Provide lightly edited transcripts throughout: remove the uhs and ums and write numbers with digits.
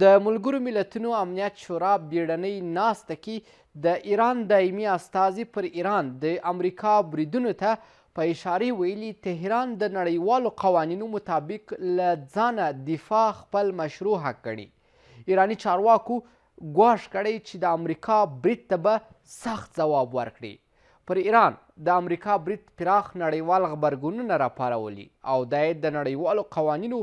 د ملګرو ملتونو امنیت شورا بیړنۍ ناسته کې د ایران دایمي استازي پر ایران د امریکا بریدونو ته په اشارې ویلي تهران د نړیوالو قوانینو مطابق له ځانه دفاع خپل مشروع حق ګڼي. ایراني چارواکو ګواښ کړی چې د امریکا برید ته به سخت ځواب ورکړي. پر ایران د امریکا برید پراخ نړیوال غبرګونونه راپارولي او دا یې د نړیوالو قوانینو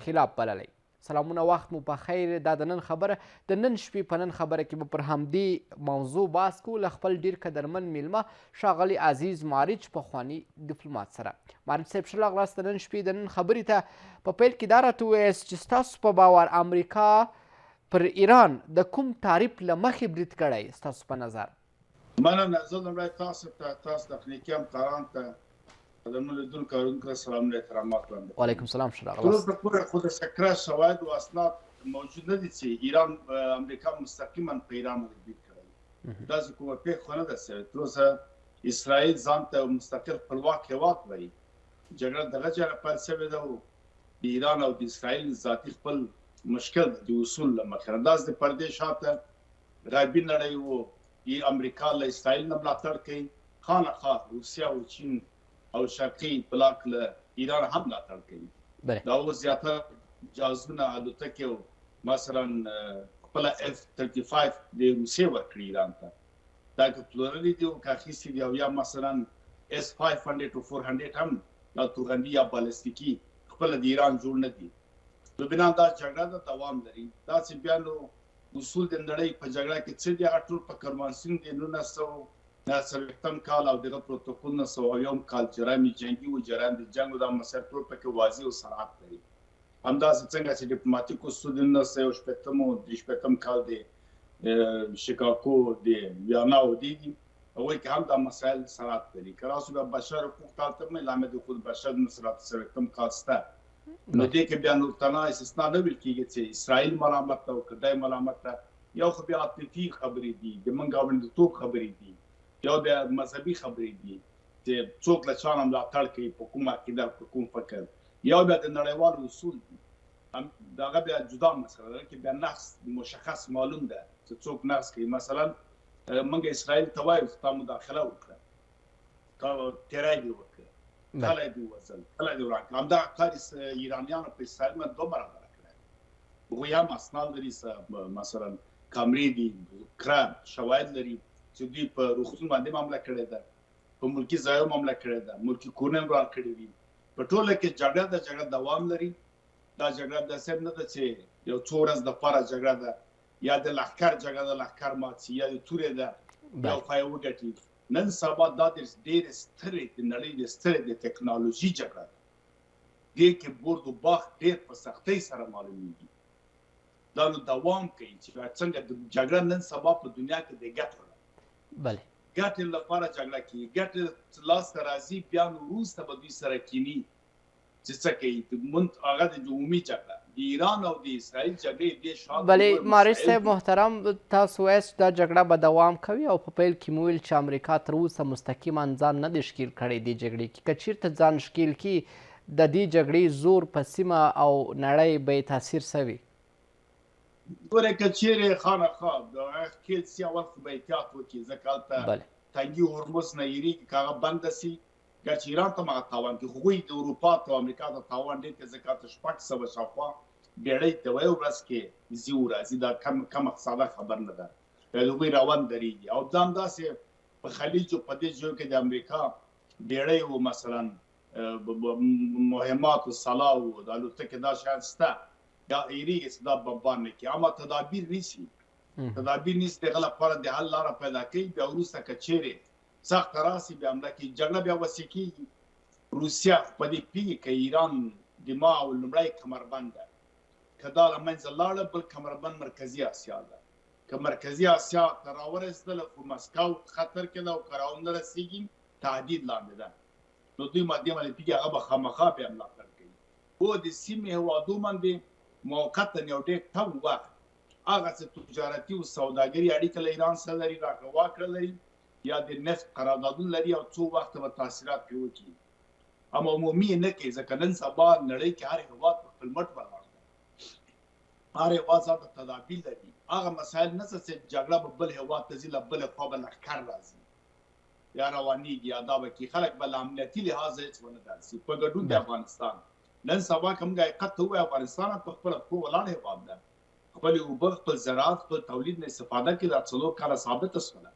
خلاف بللی. سلامونه، وخت مو په خیر. دا د نن خبره د نن شپې په نن خبره کې به پر همدې موضوع بحث کوو له خپل ډېر قدرمن میلمه ښاغلي عزیز مارج پخواني ډیپلومات سره. مارج صاحب ښه راغلاست د نن شپې د نن خبرې ته. په پیل کې دا راته ووایاست چې ستاسو په باور امریکا پر ایران د کوم تعریف له مخې برید کړی ستاسو په نظر؟ مننه. زه لومړی تاسو تخنیکي همکارانو ته قدرمن لیدونکو اورونکو ته سلامونه احترامات وړاندې کوم. وعلیکم السلام. ښه راغلاست. تر پورې خو د سکره شواهد او اسناد موجود نه دي چې ایران امریکا مستقیما په ایران باندې برید کړی. داسې کومه پېښه نه ده سوې. تر اوسه اسرائیل ځان ته مستقل خپلواک هېواد وایي. جګړه دغه ځایه پیل شوې ده او د ایران او د اسرائیل ذاتي خپل مشکل د اصول له مخې نه داسې د پردې شاته غربي نړۍ و امریکا له اسرائیل نه ملاتړ کوي. خامخا روسیه او چین او شرقي بلاک له ایران هم ملاتړ کوي. دا اوس زیاتره جهازونه الوتکې او مثلا خپله F-35 د روسیې ورکړي ایران ته. دا که پلورلي دي او که اخیستي دي او یا مثلا S-500 او 400 هم دا توغندي یا بالستیکي خپله د ایران جوړ نه دي. نو بنا دا جګړه ده دوام لري. داسې بیا نو اصول د نړۍ په جګړه کې څه دي هغه ټول په کرمانسین د 1940 کال او دغه پروتوکول 1901 کال جرایم جنګي و جرایم د جنګ او د مسایل ټول پکې واضح او صراحت لري. همداسې څنګه چې ډیپلوماټیک اصول د 1918 کال د شیکاګو د ویانا او دي هغوی کې هم دا مسایل صراحت لري. که راسو بیا بشر حقوق کال ته مې لامل د خود بشر 1940 کال سته. نو دې کې بیا نور تنها استثنا نه ویل کېږي چې اسرائیل ملامت ده او که دی ملامت ده. یو خو بیا عاطفي خبرې دي، د من ګاونډیتوب خبرې دي، یا بیا مذهبي خبرې دي چې څوک له چا نه ملاتړ کوي په کوم عقیده په کوم فکر، یا بیا د نړیوالو اصول دي. دغه بیا جدا مسله ده کې بیا نقص مشخص معلوم ده چې څوک نقص کوي. مثلا موږ اسرائیل ته وایو چې تا مداخله وکړه، تا تیری دې وکړه، کله دې ووژل، کله دې وران کړه. همدغه کار ایرانیانو په اسرائیل باندې 2 برابره کړی. هغوی هم اسناد لري، مثلا کامرې دي، کره شواهد لري چې دوی په روغتون باندې معامله کړې ده، په ملکي ځایو معامله کړې ده، ملکي کورونه وران کړي دي. په ټوله کې جګړه ده، جګړه دوام لري. دا جګړه داسې نه ده چې یو څو ورځې دپاره جګړه ده، یا د لښکر جګړه ده، لښکر مات شي، یا د تورې ده یو خوا یې وګټي. نن سبا دا ډېرې سترې د نړۍ د سترې د ټکنالوژي جګړه ده. دې کې برد و باخت ډېر په سختۍ سره معلومېږي. دا نو دوام کوي چې څنګه د جګړه نن سبا په دنیا کې د ګټو ګټې لپاره جګړه کوي. ګټې لاسته راځي، بیا نو وروسته به دوی سره کیني چې څه کوي. هغه د عمومي جګړه د ایران او د اسرائیل جګړې دې شاته. بلې مارج صاحب محترم، تاسو وایاست دا جګړه به دوام کوي او په پیل کې مو ویل چې امریکا تر اوسه مستقیما ځان نه دی ښکیل کړی دې جګړې کې. که چېرته ځان ښکیل کړي د دې جګړې زور په سیمه او نړۍ به یې تاثیر څه وي؟ ګوره که چیرې خامخا د هغه ښکیل سي اول خو به احتیاط وکړي، ځکه هلته تنګي هرمز نه هېرېږي. که هغه بنده سي ګرچې ایران ته هم هغه تاوان کوي، خو هغوی د اروپا ته او امریکا ته تاوان ډېر کوي، ځکه هلته 600 شاوخوا بېړۍ د یوه ورځ کې ځي او راځي. دا کمه ساده خبر نه ده. د هغوی روان درېږي. او دا همداسې په خلیج او په دې ځایو کې د امریکا بېړۍ او مثلا مهمات او سلا او د الوتکې دا شیان شته، یا هېرېږي چې دا بمبار نه کړي. اما تدابیر نیسي، تدابیر نیسي د هغه لپاره د حل لاره پیدا کوي. بیا وروسته که چیرې سخته راسي بیا حمله کوي، جګړه بیا وسې کېږي. روسیه په دې پوهېږي که ایران دما او لومړی کمربند ده، که دا له منځه لاړه، بل کمربند مرکزي اسیا ده. که مرکزي اسیا ته راورسېدله خو مسکو خطر کې ده، او که راونه رسېږي تهدید لاندې ده، نو دوی مادې باندې پوهېږي هغه به خامخا بیا ملاتړ کوي. او د سیمې هېوادو باندې موقتا یو ډېر کم وخت هغه څه تجارتي او سوداګري اړیکه له ایران سره لري، راکړه واکړه لري، یا د نفت قراردادونه لري، او څو وخته به تاثیرات پرې وکړي. اما عمومي یې نه کوي، ځکه نن سبا نړۍ کې هر هېواد په خپل مټ ولاړ دی. هر هیواد ځانته تدابیر لري. هغه مسایل نه څه چې جګړه به بل هیواد ته ځي، له بلې خوا به لښکر راځي یا روانېږي یا دا به کي خلک به له امنیتي لحاظه هېڅ ونه داسي په ګډون د افغانستان. نن سبا که موږ حقیقت ته ووایو، افغانستان په خپله پښو ولاړ هیواد ده. خپلې اوبه، خپل زراعت، خپل تولید نه استفاده کوي. دا 4 کاله ثابته شوله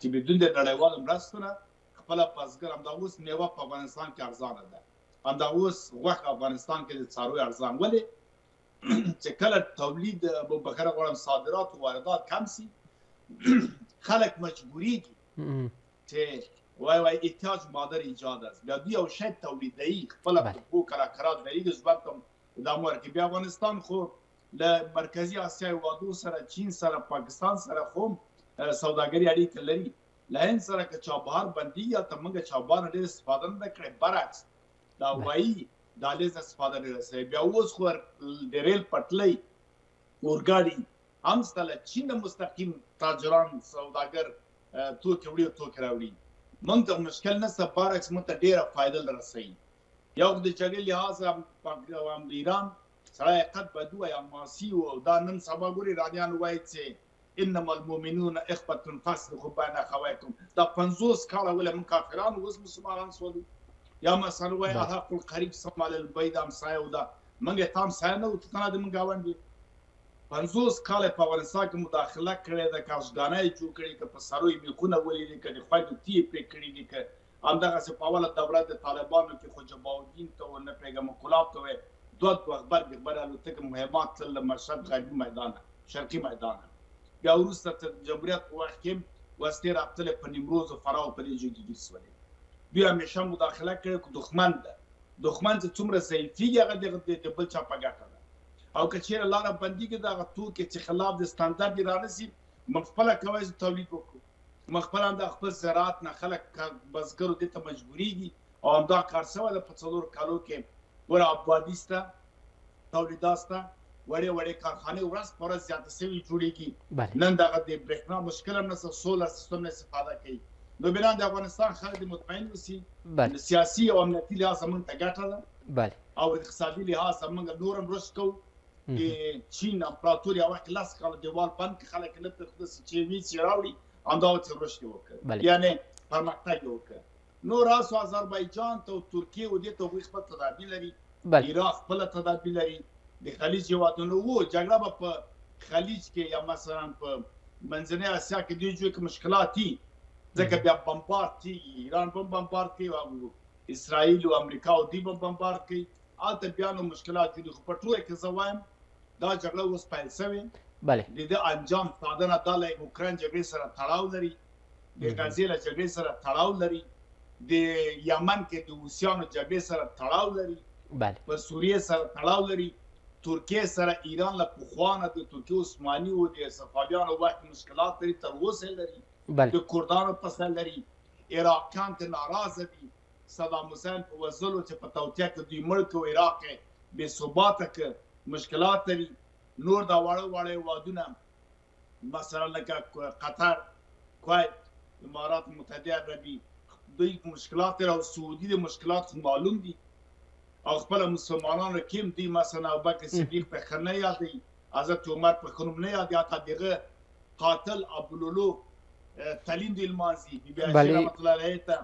چې بدون د نړیوالو مرستو نه خپله بزګر همدا اوس میوه په افغانستان کې ارزانه ده، همدا اوس غوښه افغانستان کې د څارویو ارزان. ولې چې کله تولید بخره غواړم صادرات و واردات کم سي، خلک مجبوریږي چې وای احتیاج مادر ایجاد است، بیا دوی یو شی تولیدوي، خپله په کراکرات دریږي ځواک ته ادامه ورکوي. بیا افغانستان خو له مرکزي اسیا هېوادو سره، چین سره، پاکستان سره خو سوداګري اړیکې لري. له هند سره که چابهار بندېږي هلته موږ چابهار نه ډېر استفاده نه ده کړې، برعکس د هوایي دهلیز استفاده ډېره سوې. بیا اوس خو د ریل پټلۍ اورګاډي هم شته، له چین نه مستقیم تاجران سوداګر توکي وړي او توکي راوړي. موږ ته مشکل نشته، برعکس موږ ته ډېره فایده رسوي. یو د جګړې لحاظ ایران سړی حقیقت باید ووایي حماسي و. دا نن سبا ګورې ایرانیان وایي چې انما المؤمنون اخوة فاصلحوا بین اخویکم. دا 50 کاله ولې موږ کافران اوس مسلمانان شولو. یا مثلا وایي الحق القریب سمال البعید همسایه و. دا موږ یې ته همسایه نه وو، ته نه د موږ ګاونډ یې. 50 کاله په افغانستان کې مداخله کړې ده، کاشګانه یې جوړ کړې، که په سرو یې میخونه ولیدې، که د خویندو تي یې پرې کړي دي، که همدغسې په اوله دوره د طالبانو کې خو جباالدین ته و، نه پوهېږم کلاب ته وایي، دوه غبرګې الوتکې مهمات تلل له مشهد غربي میدانه، شرقي میدانه. بیا وروسته تر جمهوریت په وخت کې وسلې راتللې په نیمروز و فراه په دې ځای کې ګیر شولې. دوی همیشه مداخله کړې، خو دښمن ده. دښمن چې څومره ضعیفېږي هغه د بل چا په ګټه ده. او که چېرې لاره بندېږي د هغه توکي چې خلاف د سټنډرډ یې رانهسي، موږ خپله کولی شو تولید وکړو. موږ خپله همدا خپل زراعت نه خلک بزګرو دې ته مجبورېږي او همدا کار شوی ده په 4 کالو کې. ګوره آبادي شته، تولیدات شته، وړې وړې کارخانې ورځ په ورځ زیاته شوي جوړېږي. نن دغه د برېښنا مشکل هم نشته، سولر سیستم نه استفاده کوي. نو بنا د افغانستان خلک دې مطمئن اوسي، سیاسي او امنیتي لحاظ موږ ته ګټه ده او اقتصادي لحاظ موږ نور هم رشد کوو. د چین امپراتور یو وخت 10 کاله دیوال بند کړي، خلک نه پرېښوده چې ویس یې راوړي، همدا چې رشد یې وکړ، یعنې پرمختګ یې وکړ. نو راسو آذربایجان ته او ترکیې و دې ته هغوی خپل تدابیر لري، عراق خپله تدابیر لري. د خلیج هېوادونو و جګړه به په خلیج کې یا مثلا په منځنۍ اسیا کې دې ځای کې مشکلات دي، ځکه بیا بمبارد کېږي، ایران به بمبارد کوي او اسرائیل او امریکا او دوی به بمبارد کوي. هلته بیا نو مشکلات دي. خو په ټوله کې زه وایم دا جګړه اوس پیل شوې، د دې انجام ساده نه دا له اوکراین جګړې سره تړاو لري، د غزې له جګړې سره تړاو لري، د یمن کې د حوثیانو جګړې سره تړاو لري، په سوریې سره تړاو لري، ترکیې سره ایران له پخوا نه د ترکیې عثماني او د صفویانو وخت مشکلات لري، تر اوسه لري، د کردانو پسه لري، عراقیان ته ناراضه دي. صدام حسین په وژلو چې په توطیه کې دوی مړ کړ، عراق یې بې ثباته کړ، مشکلات لري. نور دا واړه واړه هېوادونه مثلا لکه قطر، کویت، امارات متحده عربي، دوی مشکلات لري او سعودي د مشکلات خو معلوم دي. او خپله مسلمانانو کې هم دوی مثلا ابوبکر صدیق په ښه نه یادوي، حضرت عمر په ښه نوم نه یادوي، حتی دغه قاتل ابولولو تلین دوی لمانځي، بیبي عایشې رحمت الله علیها ته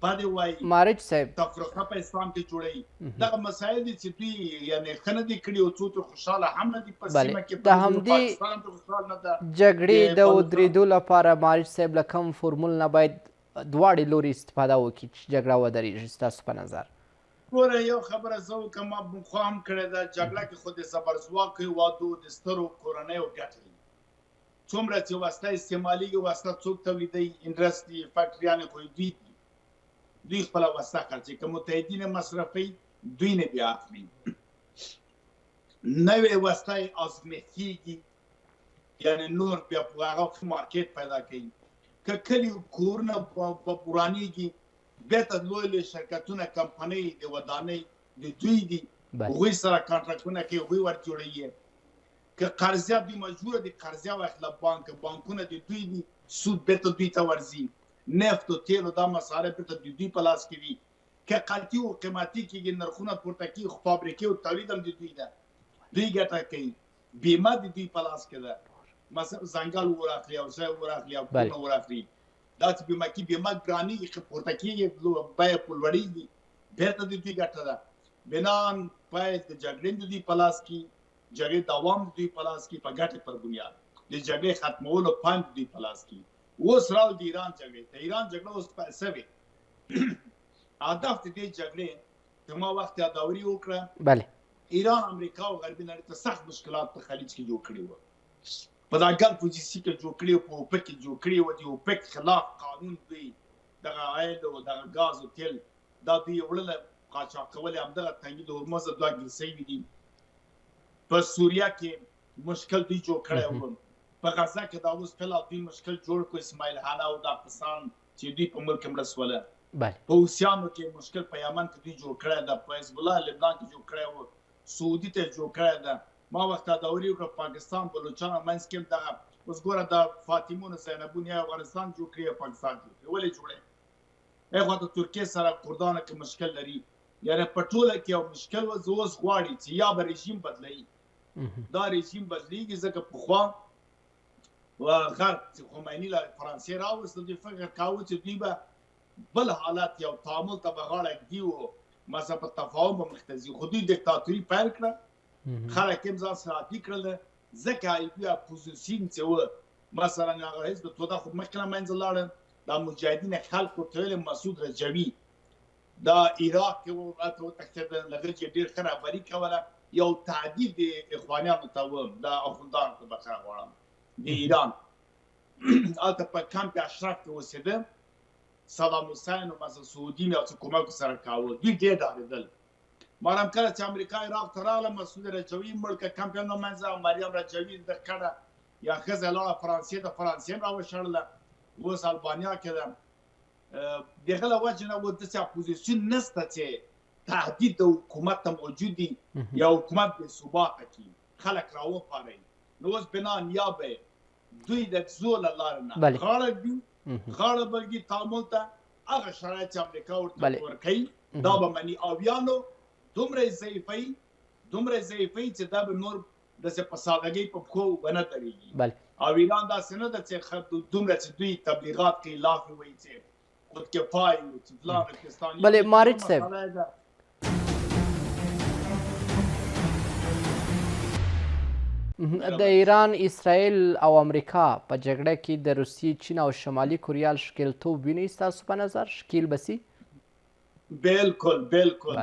بدې وایي، مارج صاحب تفرقه په اسلام کې جوړوي. دغه مسایل دي چې دوی یعنې ښه نه دي کړي او څو ته خوشحاله هم نه دي په سیمه کې، د همدې جګړې د ودرېدو لپاره مارج صاحب له کوم فورمول نه باید دواړې لوري استفاده وکړي چې جګړه ودرېږي ستاسو په نظر؟ ګوره یو خبره زه وکړم، ما خو هم کړې ده، جګړه کې خو د زبرځواکو هېوادو د سترو کورنیو ګټه وي. څومره چې وسله استعمالېږي، وسله څوک تولیدوي؟ انډسټري فیکټریانې خو دوی دي، دوی خپله وسله خرڅوي. که متحدین یې مصرفوي، دوی نه بیا اخلي. نوې وسله یې ازمېښتېږي، یعنې نور بیا په هغه مارکېټ پیدا کوي. که کلي کورونه ورانېږي، بیرته لوی لوی شرکتونه، کمپنۍ د ودانۍ د دوی دي، هغوی سره کانټراکټونه کوي، هغوی ورجوړوي. که قرضیه دوی مجبوره دي قرضیه واخله بانک، بانکونه د دوی دي، سود بیرته دوی ته ورځي، نفت و تیل و دا مساره بیرته د دوی په لاس کې دي. که قلطي و قیمتي کېږي، نرخونه پورته کېږي، خو فابریکې او تولید هم د دوی ده، دوی ګټه کوي. بیمه د دوی په لاس کې ده. مثلا ځنګل ورخلي او ځای ورخلي او کونه ورخلي، دا چې بیمه کې بیمه ګرانېږي، پورته کېږي، بیه په لوړېږي، بېرته د دوی ګټه ده. بنان باید د جګړې د دوی په لاس کې، جګړې دوام د دوی په لاس کې، په ګټې پر بنیاد د جګړې ختمولو پاند د دوی په لاس کې. اوس راو د ایران جګړې، د ایران جګړه اوس څه وي؟ هدف د دې جګړې که ما وخت یادوري وکړه، بله، ایران امریکا او غربي نړۍ ته سخت مشکلات په خلیج کې جوړ کړي وو، په دا ګلف پوزیسي کې جوړ کړي وو، په اوپک کې جوړ کړي وو. د اوپک خلاف قانون دوی دغه عاید او دغه ګاز او تیل دا دوی وړله قاچاقول، همدغه تنګي د هرمز دوه ګلسوي دي. په سوریه کې مشکل دوی جوړ کړی وو، په غزه کې دا اوس فلحال دوی مشکل جوړ کړو، اسماعیل خانه او دا کسان چې دوی په ملک مړه سوله. په حوثیانو کې مشکل په یمن کې دوی جوړ کړی ده، په حزب الله لبنان کې جوړ کړی وو، سعودي ته جوړ کړی ده. ما وخت یادوري وکړه پاکستان بلوچستان منځ کې دغه اوس ګوره د فاطمون زینبون یا افغانستان جوړ کړي او پاکستان جوړ کړي، ولې جوړې؟ هغه د ترکیې سره کردانو کې مشکل لري، یعنې په ټوله کې یو مشکل و. اوس غواړي چې یا به رژیم بدلوي، دا رژیم بدلیږي ځکه پخوا غرب چې خمیني له فرانسې راوستل، دوی فکر کاوه چې دوی به بل حالت یا تعامل ته به غاړه ږدي و، مثلا په تفاهم به مخته ځي، خو دوی دیکتاتوري پیل کړه، خلک یې ځان سره عادي کړل. ځکه دوی اپوزیسیون چې و، مثلا هغه حزب توده خو مخکې له منځه لاړل، دا مجاهدین خلکو ته ویل مسعود رجوي دا عراق کې هلته وتښتېدل، له هغه چې ډېر ښه رهبري کوله، یو تعدیل د اخوانیانو ته و، دا اخوندانو ته بخښنه غواړم، د ایران هلته په کمپ اشرف کې اوسېده، صدام حسین او مثلا سعودي او څه کومک سره کاوه، دوی ډېر ډارېدل. مارم کله چې امریکا عراق ته راغله، مسعود رجوي مړ کړه، کمپ یې له منځه، مریم رجوي ده کړه، یا ښځه لاړه فرانسې ته، فرانسې هم راوشړله، اوس البانیا کې ده. د هغه له وجې نه داسې اپوزیسیون نشته چې تهدید د حکومت ته موجود دي یا حکومت بې ثباته کړي، خلک راوپاروي. نو اوس بنان یا به دوی د زو له لارې نه غاړه ږدي، غاړه به ږدي تعامل ته، هغه شرایط چې امریکا ورته ورکوي دا به مني، او یا نو دومره ضعیفوي چې دا به نور داسې په سادګۍ په پښو ونه درېږي. او ایران داسې نه ده چې دومره چې دوی تبلیغات کوي، لافې وایي چې خودکفایي و چې فلان پاکستاني. بله مارج صاحب، د ایران، اسرائیل او امریکا په جګړه کې د روسیې، چین او شمالي کوریا ښکیلتوب وینئ ستاسو په نظر؟ ښکیل به سي؟ بالکل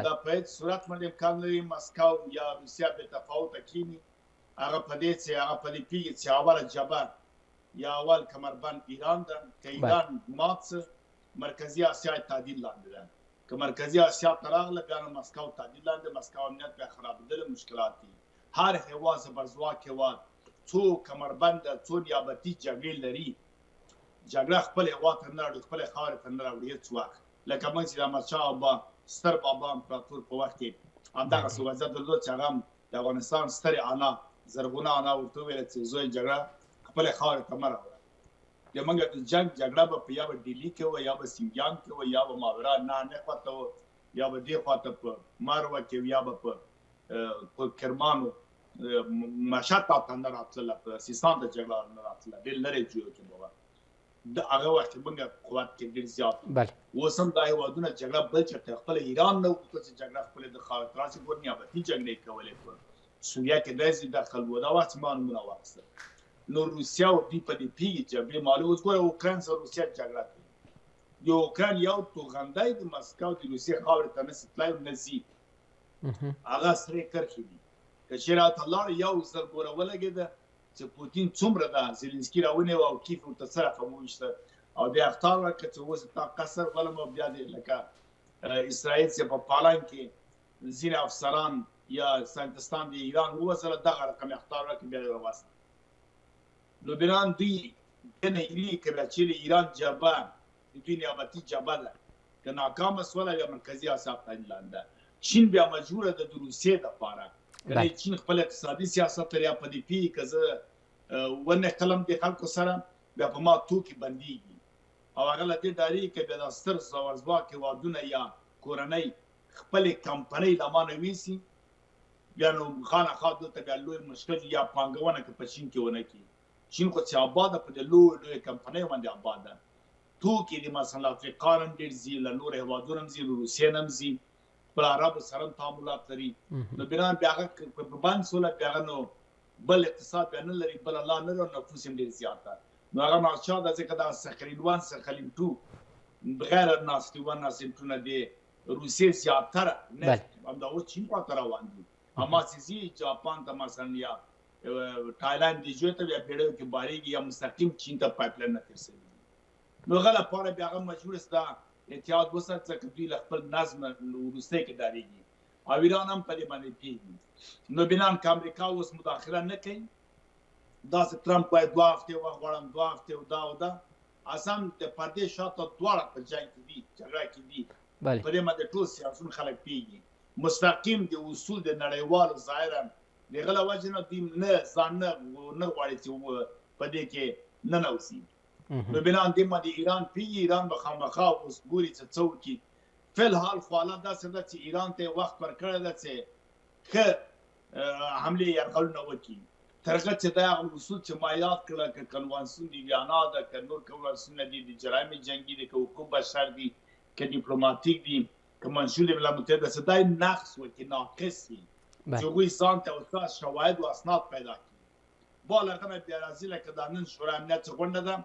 دا په هیڅ صورت باندې امکان لري مسکو یا روسیه بې تفاوته کینی. هغه په دې چې هغه په دې پیږي چې اوله جبهه یا اول کمربند ایران ده، که ایران مات څه مرکزي اسیا تعدیل لاندې ده، که مرکزي اسیا ته راغله بیا نو مسکو تعدیل لاندې، مسکو امنیت بیا خرابېدلی، مشکلات دي. هر هېواد زبرځواک هېواد څو کمربنده، څو نیابتي جګړې لري، جګړه خپل هېواد ته نه راوړي، خپلې خاورې ته نه راوړي هېڅ وخت. لکه موږ چې د احمدشاه بابا ستر بابا امپراتور په وخت کې همدغسې وضعیت درلود چې هغه هم د افغانستان سترې انا، زرغونه انا ورته وویله چې زوی جګړه خپلې خاورې ته مه راوړه. د موږ د جنګ جګړه به په یا به ډیلي کې وه، یا به سینګیان کې وه، یا به ماورا نهر خواته وه، یا به دې خواته په مروه کې، یا به په کرمانو مشهد ته نه راتلله، په سیستان ته جګړه نه راتلله، ډېر لرې جوړ کې به وه. د هغه وخت کې موږ قوت کې ډېر زیات و. اوس هم دا هېوادونه جګړه بل چېرته خپله ایران نه وکړه چې جګړه خپلې د خاورې ته راسي، ګور نیابتي جګړې کولې، په سوریه کې داسې دخل و، دا وخت چې ما نومونه واخیستل. نو روسیه او دوی په دې پوهېږي جګړې معلوم. اوس ګوره اوکراین سره روسیه جګړه کوي، د اوکراین یو توغندی د مسکو د روسیې خاورې ته نسي تللی او نه ځي، هغه سرې کرښې دي. که چېرې هلته لاړ یو ځل ګوره ولګېده چې پوتین څومره ده، زیلنسکي راونیوه او کیف ورته څه رقم وویشته او بیا اخطار ورکړه چې اوس تا قصر ولم، او بیا دې لکه اسرائیل چې په پالان کې ځینې افسران یا ساینتستان د ایران ووژله، دغه رقم اخطار ورکړه بیا یې راوستل. نو بنان دوی دې نه هیلي که بیا چېرې ایران جبهه د دوی نیابتي جبهه ده که ناکامه سوله یا مرکزي اسیا تعدیل لاندې. چین بیا مجبوره ده د روسیې دپاره، کنه چین خپل اقتصادي سیاست لري، په دې پیږي که زه ونه کلم د خلکو سره بیا په ما توکي بندېږي، او هغه له دې ډارېږي که بیا دا ستر زبرځواک هېوادونه یا کورنۍ خپلې کمپنۍ له ما نه ویسي، بیا نو خامخا دلته بیا لوی مشکل یا پانګونه که په چین کې ونه کړي. چین خو چې آباده په دې لویو کمپنیو باندې آباده توکي د مثلا افریقا هم ډېر ځي، له نورو هېوادونو هم ځي، له روسیې نه هم ځي، پر عربو سره هم تعاملات لري. نو بنان بیا هغه په بند سوله بیا هغه نو بل اقتصاد بیا نه لري، بله لار نه لري، نفوس هم ډېر زیات ده. نو هغه ناچار ده ځکه دغه سخلین-1 سخلین-2 بغیر ناستي-1 ناستي-2 نه د روسیې زیاتره نفت همدا اوس چین خواته روان دي. اما چې ځي جاپان ته مثلا یا تایلند دې ژوی ته بیا بیړیو کې بارېږي یا مستقیم چین ته پایپلاین نه تېر سوي. نو هغه لپاره بیا هغه مجبور است دا اتحاد وساتي ځکه دوی له خپل نظم وروستی کې ډارېږي او ایران هم په دې باندې پوهېږي. نو بنان که امریکا اوس مداخله نه کوي، داسې ټرمپ وایي 2 هفتې وخت غواړم، 2 هفتې او دا او دا، اصلا د پردې شاته دواړه په جنګ کې دي، جګړه کې دي. په دې باندې ټول سیاسون خلک پوهېږي. مستقیم د اصول د نړیوالو ظاهرا د هغه له وجې نه دوی نه ځان نه غواړي چې په دې کې ننوځي. نو بنان دې باندې ایران پوهېږي، ایران به خامخا اوس ګوري چې څه وکړي. فلحال خو حالت داسې ده چې ایران ته یې وخت ورکړی ده چې ښه حملې یرغلونه وکړي، تر هغه چې دا هغه اصول چې ما یاد کړه، که کنوانسیون د ویانا ده، که نور کنوانسیونونه دي د جرایم جنګي دي، که حقوق بشر دي، که ډیپلوماتیک دي، که منشور د ملل متحد ده، دا یې نقص وکړي، ناقص وي، چې هغوی ځان ته ورته شواهد و اسناد پیدا کړي. بالاخره بیا راځي لکه دا نن شورای امنیت غونډه ده،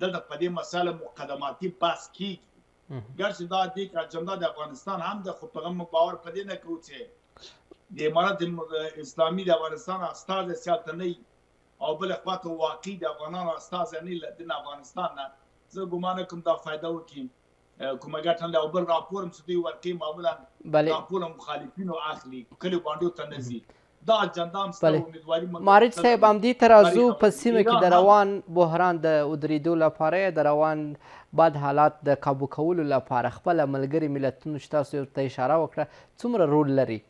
دلته په دې مسله مقدماتي بحث کېږي. ګرچې دا دی که اجنډا د افغانستان هم ده، خو په هغه موږ باور په دې نه کوو چې د امارت اسلامي د افغانستان استازی سیالته نه وي او بلې خوا ته واقعي د افغانانو استازی نه وي له دین افغانستان نه. زه ګمان نه کوم دا فایده وکړي کومه ګټه نه. او بل راپور هم چې دوی ورکوي معمولا راپور مخالفینو اخلي، کلیو بانډو ته نه ځي. دا اجنډا هم ستا امیدواري مارج صاحب همدې ته راځو. په سیمه کې د روان بحران د ودرېدو لپاره، د روان بد حالات د کابو کولو لپاره خپله ملګري ملتونو چې تاسو ورته اشاره وکړه څومره رول لري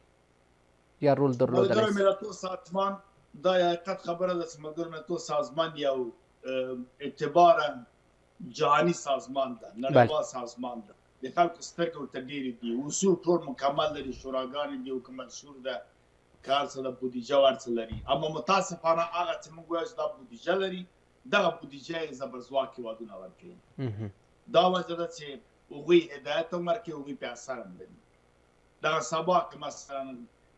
یا رول درلودلی؟ ملګرو ملتونو سازمان دا یو حقیقت خبره ده چې ملګرو ملتونو سازمان یو اعتبارا جهاني سازمان ده، نړیوال سازمان ده. د خلکو سترګې ورته ډېرې دي، اصول ټول مکمل لري، شوراګانې دي، حکومت شور ده، کار څه ده، بودیجه ورڅه لري. اما متاسفانه هغه چې موږ وایو چې دا بودیجه لري، دغه بودیجه یې زبرځواک هېوادونه ورکوي. دا وجه ده چې هغوی هدایت هم ورکوي، هغوی پې اثر هم لري. دغه سبا که مثلا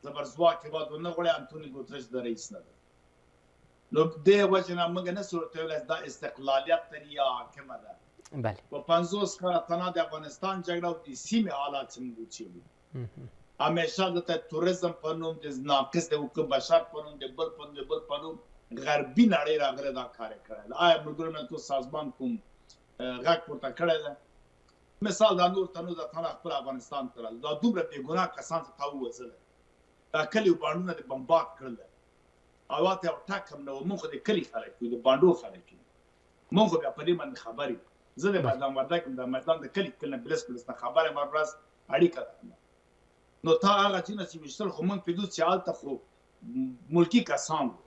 زبرځواک هېواد ونه غواړي، انتوني ګوترش د رئیس نه ده. نو دې وجې نه موږ نسو ورته ویلی دا استقلالیت لري یا حاکمه ده. په 50 کاله تنها د افغانستان جګړه او د سیمې حالات چې موږ وڅېړو، همیشه دلته توریزم په نوم، د ناقص د حقوق بشر په نوم، د بل په نوم غربي نړۍ راغلی دا کار یې کړی ده. آیا ملګرو ملتونو سازمان کوم غږ پورته کړی ده؟ مثال دا نور تنو د تنه خپل افغانستان ته راغلل، دا دومره بېګناه کسان چې تا ووژلي، دا کلي بانډونه د بمبار کړل، او هلته یو ټک هم نه و. موږ خو د کلي خلک یو، د بانډو خلک یو، موږ خو بیا په دې باندې خبر یو. زه د میدان وردګ یم، د میدان د کلي نه بلس نه خبر یم، هر ورځ اړیکه لرم. نو تا هغه ځینې چې ویشتل خو موږ پوهېدو چې هلته خو ملکي کسان وو،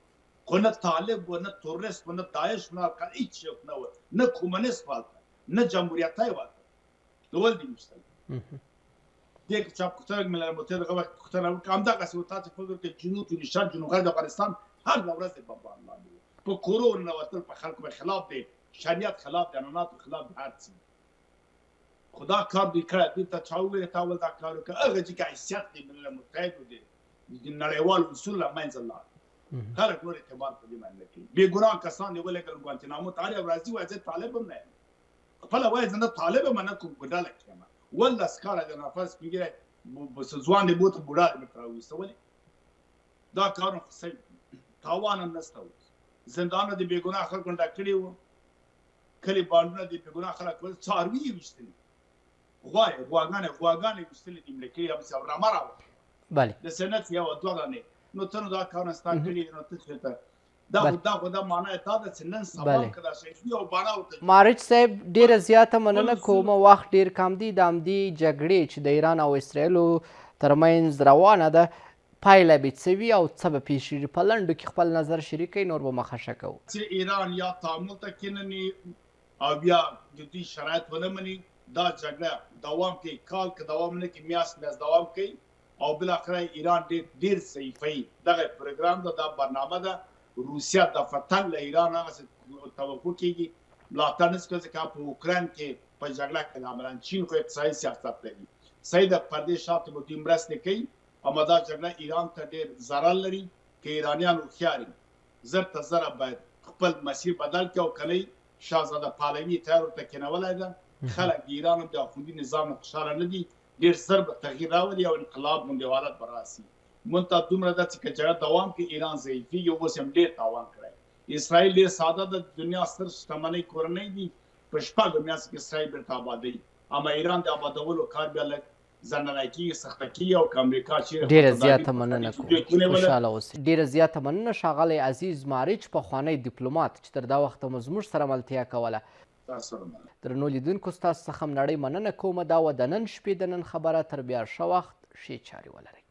خو نه طالب و، نه تورست و، نه داعش و، نه القاعده، هېڅ څوک نه و، نه کمونیست و هلته، نه جمهوریتي و هلته. نو ولې دې ویشتل؟ دې که چا پوښتنه ملل متحد هغه وخت پوښتنه وکړه، همدغسې و. تا چې فکر وکړې جنوب نشان جنوب غرب د افغانستان هر ورځ د بمبار لاندې و، په کورو ننوتل، په خلکو به خلاف دی، شریعت خلاف دی، عنعناتو خلاف دی، هر څه. خو دا کار دوی کړی، دوی ته چا وویل تا ول دا کار وکړه؟ هغه چې که حیثیت دی ملل متحدو د نړیوالو اصول له منځه لاړ، خلک نور اعتبار په دې باندې نه کوي. بېګناه کسان یې ولېږل ګوانتنامو ته، هر یو راځي وایي زه طالب هم نه یم، خپله وایي زه نه طالب یم نه کوم په ډله کې یم. 18 کاله د نفس سپین ږیری ځوان دی بوته بوډا دی بېرته راوویسته. ولې؟ دا کارونه خو صحیح تاوان هم نشته و. زندانونه د بېګناه خلکو ډک کړي وو، کلي بانډونه د بېګناه خلک ول، څاروي یې ویشتلي، غواګانې ویشتلې دي، مړه کړي همسې رمه راوړه د سنت یوه دوه دانې. نو ته نو دا کارونه ستا کړي، نو ته چېرته دا معنا یې دا ده چې نن سبا که دا شیخي او باڼه ورته مارج صاحب ډېره زیاته مننه کوم. وخت ډېر کم دی. د همدې جګړې چې د ایران او اسرایلو ترمنځ روانه ده پایله به څه وي او څه به پیښیږي؟ په لنډو کې خپل نظر شریک کړئ، نور به مخه کوو. چې ایران یا تعامل ته کېنني او بیا د دوی شرایط ونه مني، دا جګړه دوام کوي، کال که دوام نه کوي، میاشت دوام کوي، او بل اخر ایران ډیر صحیفه دغه پروګرام دا برنامه ده روسیا د فتن له ایران هغه توقع کیږي ملاتړ نس کوي چې په اوکران کې په جګړه کې عملاً چین خو اقتصادي سیاست لري سید پردیش شاته مو دې مرسته کوي اما دا جګړه ایران ته ډیر ضرر لري کې ایرانیان هوښیار زر ته زر باید خپل مسیر بدل کړي او کلی شاهزاده پهلوي تیار ورته کېنولی ده خلک ایران هم د اخوندي نظام خوشحاله نه دي ډیر زر به تغییر راولي او انقلاب غوندې حالت به راسي مونږ ته دومره ده چې که جګړه دوام کړي ایران ضعیفېږي اوس هم ډېر تاوان کړی اسرائیل ډېر ساده د دنیا ستر شتمنۍ کورنۍ دي په شپږو میاشتو کې اسرائیل بیرته ابادوي اما ایران د آبادولو کار بیا لږ ځنډنی کېږي سخته کېږي او که امریکا چیرې ډیره زیاته مننه کوم خوشحاله اوسئ ډیره زیاته مننه ښاغلی عزیز ماریچ پخوانی ډیپلومات چې تر دا وخته مو زموږ سره ملتیا کوله درنو لیدونکو ستاسو څخه نړۍ مننه کومه دا وه د نن شپې د نن خبره تر بیا ښه وخت ښې چارې ولرئ